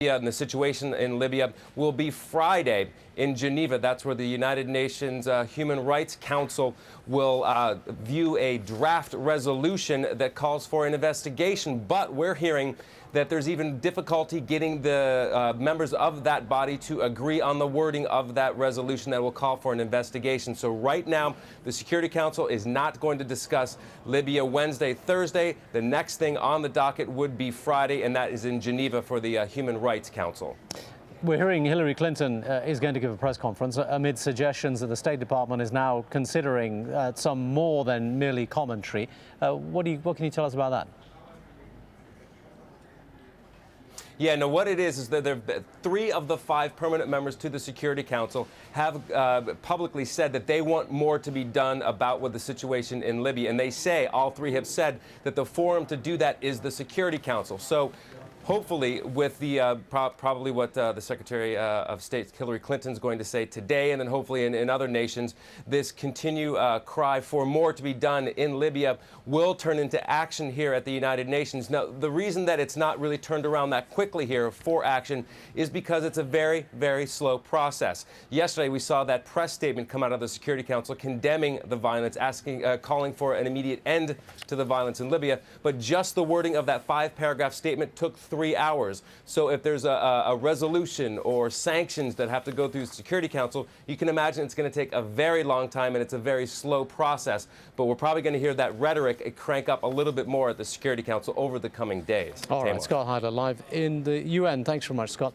And the situation in Libya will be Friday in Geneva. That's where the United Nations Human Rights Council will view a draft resolution that calls for an investigation. But we're hearing that there's even difficulty getting the members of that body to agree on the wording of that resolution that will call for an investigation. So right now, the Security Council is not going to discuss Libya Wednesday, Thursday. The next thing on the docket would be Friday, and that is in Geneva for the Human Rights Council. We're hearing Hillary Clinton is going to give a press conference amid suggestions that the State Department is now considering some more than merely commentary. What can you tell us about that? Yeah, no, what it is that 3 of the 5 permanent members to the Security Council have publicly said that they want more to be done about with the situation in Libya. And they say, all 3 have said, that the forum to do that is the Security Council. So hopefully with the probably what the Secretary of State Hillary Clinton is going to say today, and then hopefully in other nations, this cry for more to be done in Libya will turn into action here at the United Nations. Now, the reason that it's not really turned around that quickly here for action is because it's a very, very slow process. Yesterday, we saw that press statement come out of the Security Council condemning the violence, calling for an immediate end to the violence in Libya. But just the wording of that 5-paragraph statement took 3 hours. So if there's a resolution or sanctions that have to go through the Security Council, you can imagine it's going to take a very long time, and it's a very slow process. But we're probably going to hear that rhetoric crank up a little bit more at the Security Council over the coming days. All right, Scott Heider live in the UN. Thanks very much, Scott.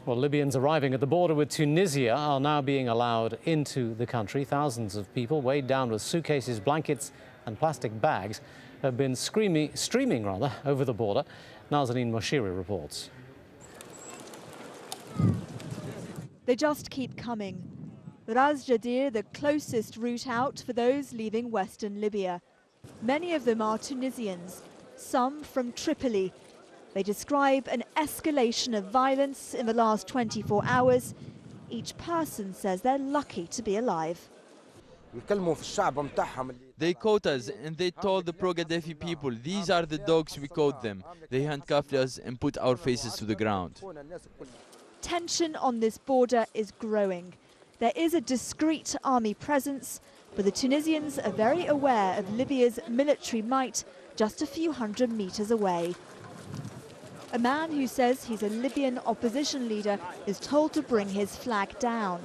Well, Libyans arriving at the border with Tunisia are now being allowed into the country. Thousands of people weighed down with suitcases, blankets and plastic bags have been streaming over the border. Nazanin Moshiri reports. They just keep coming. AlJazeera, the closest route out for those leaving western Libya. Many of them are Tunisians, some from Tripoli. They describe an escalation of violence in the last 24 hours. Each person says they're lucky to be alive. They caught us and they told the pro-Gaddafi people, these are the dogs, we caught them. They handcuffed us and put our faces to the ground. Tension on this border is growing. There is a discreet army presence, but the Tunisians are very aware of Libya's military might just a few hundred meters away. A man who says he's a Libyan opposition leader is told to bring his flag down.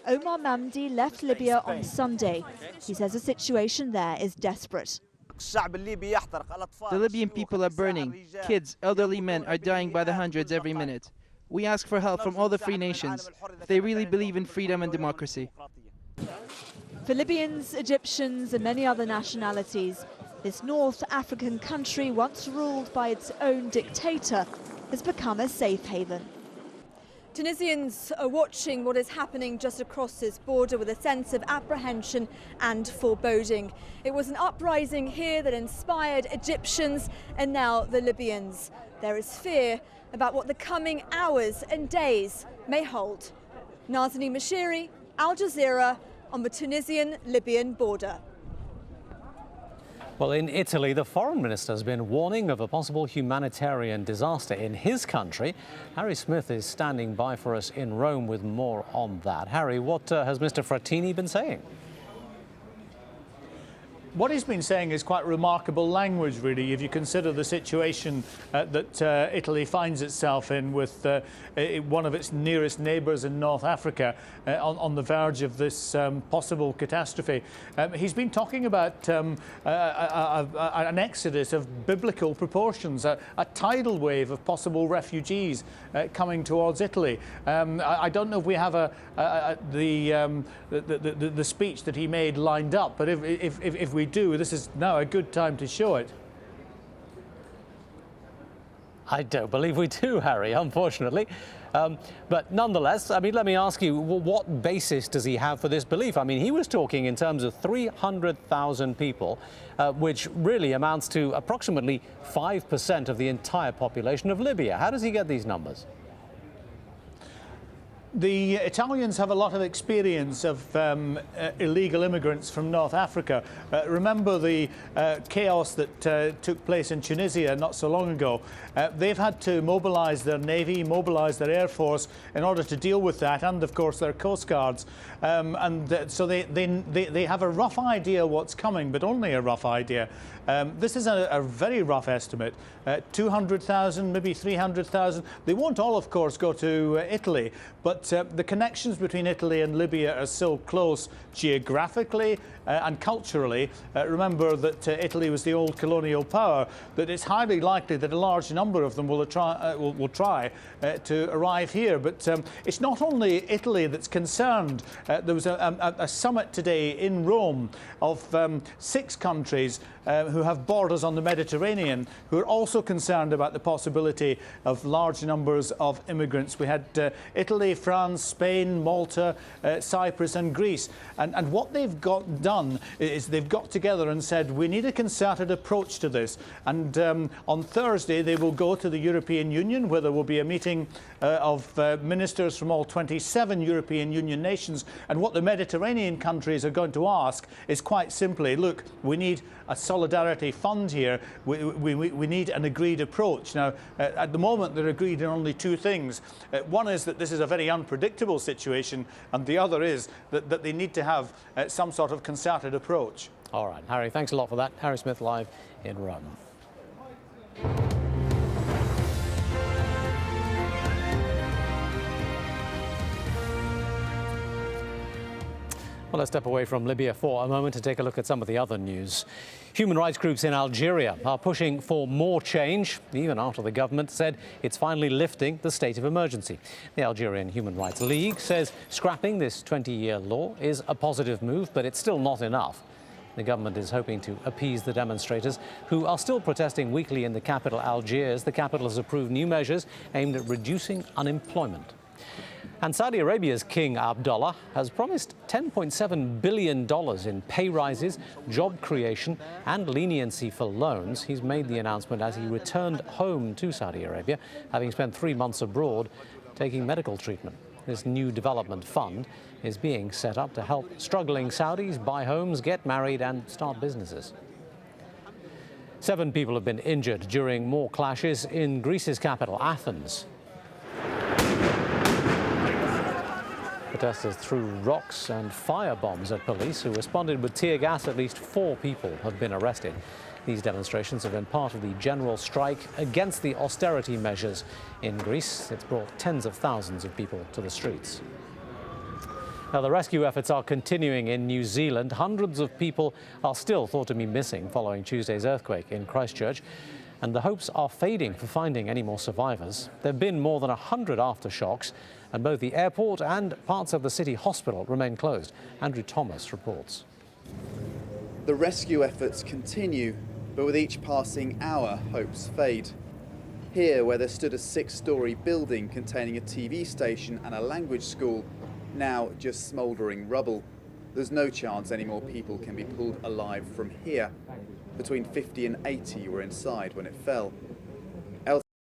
Omar Mamdi left Libya on Sunday. He says the situation there is desperate. The Libyan people are burning. Kids, elderly men are dying by the hundreds every minute. We ask for help from all the free nations, if they really believe in freedom and democracy. For Libyans, Egyptians and many other nationalities, this North African country, once ruled by its own dictator, has become a safe haven. Tunisians are watching what is happening just across this border with a sense of apprehension and foreboding. It was an uprising here that inspired Egyptians and now the Libyans. There is fear about what the coming hours and days may hold. Nazanin Moshiri, AlJazeera, on the Tunisian-Libyan border. Well, in Italy, the foreign minister has been warning of a possible humanitarian disaster in his country. Harry Smith is standing by for us in Rome with more on that. Harry, what has Mr. Frattini been saying? What he's been saying is quite remarkable language, really, if you consider the situation that Italy finds itself in with one of its nearest neighbours in North Africa on the verge of this possible catastrophe. He's been talking about an exodus of biblical proportions, a tidal wave of possible refugees coming towards Italy. I don't know if we have the speech that he made lined up, but if we do, this is now a good time to show it. I don't believe we do, Harry, unfortunately. But nonetheless, I mean, let me ask you, what basis does he have for this belief? I mean, he was talking in terms of 300,000 people, which really amounts to approximately 5% of the entire population of Libya. How does he get these numbers? The Italians have a lot of experience of illegal immigrants from North Africa. Remember the chaos that took place in Tunisia not so long ago. They've had to mobilise their navy, mobilise their air force in order to deal with that, and of course their coast guards. So they have a rough idea what's coming, but only a rough idea. This is a very rough estimate. 200,000, maybe 300,000. They won't all, of course, go to Italy, but the connections between Italy and Libya are so close geographically and culturally. Remember that Italy was the old colonial power, that it's highly likely that a large number of them will try to arrive here. But it's not only Italy that's concerned. There was a summit today in Rome of 6 countries who have borders on the Mediterranean, who are also concerned about the possibility of large numbers of immigrants. We had Italy, France, Spain, Malta, Cyprus and Greece. And what they've done is they've got together and said, we need a concerted approach to this. And on Thursday, they will go to the European Union, where there will be a meeting of ministers from all 27 European Union nations. And what the Mediterranean countries are going to ask is quite simply, look, we need a solidarity fund here. We need an agreed approach. Now, at the moment, they're agreed on only 2 things. One is that this is a very unpredictable situation, and the other is that they need to have some sort of concerted approach. All right, Harry, thanks a lot for that. Harry Smith live in Rome. Well, let's step away from Libya for a moment to take a look at some of the other news. Human rights groups in Algeria are pushing for more change, even after the government said it's finally lifting the state of emergency. The Algerian Human Rights League says scrapping this 20-year law is a positive move, but it's still not enough. The government is hoping to appease the demonstrators, who are still protesting weekly in the capital, Algiers. The capital has approved new measures aimed at reducing unemployment. And Saudi Arabia's King Abdullah has promised $10.7 billion in pay rises, job creation and leniency for loans. He's made the announcement as he returned home to Saudi Arabia, having spent 3 months abroad taking medical treatment. This new development fund is being set up to help struggling Saudis buy homes, get married and start businesses. 7 people have been injured during more clashes in Greece's capital, Athens. Protesters threw rocks and fire bombs at police, who responded with tear gas. At least 4 people have been arrested. These demonstrations have been part of the general strike against the austerity measures in Greece. It's brought tens of thousands of people to the streets. Now, the rescue efforts are continuing in New Zealand. Hundreds of people are still thought to be missing following Tuesday's earthquake in Christchurch, and the hopes are fading for finding any more survivors. There have been more than 100 aftershocks, and both the airport and parts of the city hospital remain closed. Andrew Thomas reports. The rescue efforts continue, but with each passing hour, hopes fade. Here, where there stood a 6-storey building containing a TV station and a language school, now just smouldering rubble. There's no chance any more people can be pulled alive from here. Between 50 and 80 were inside when it fell.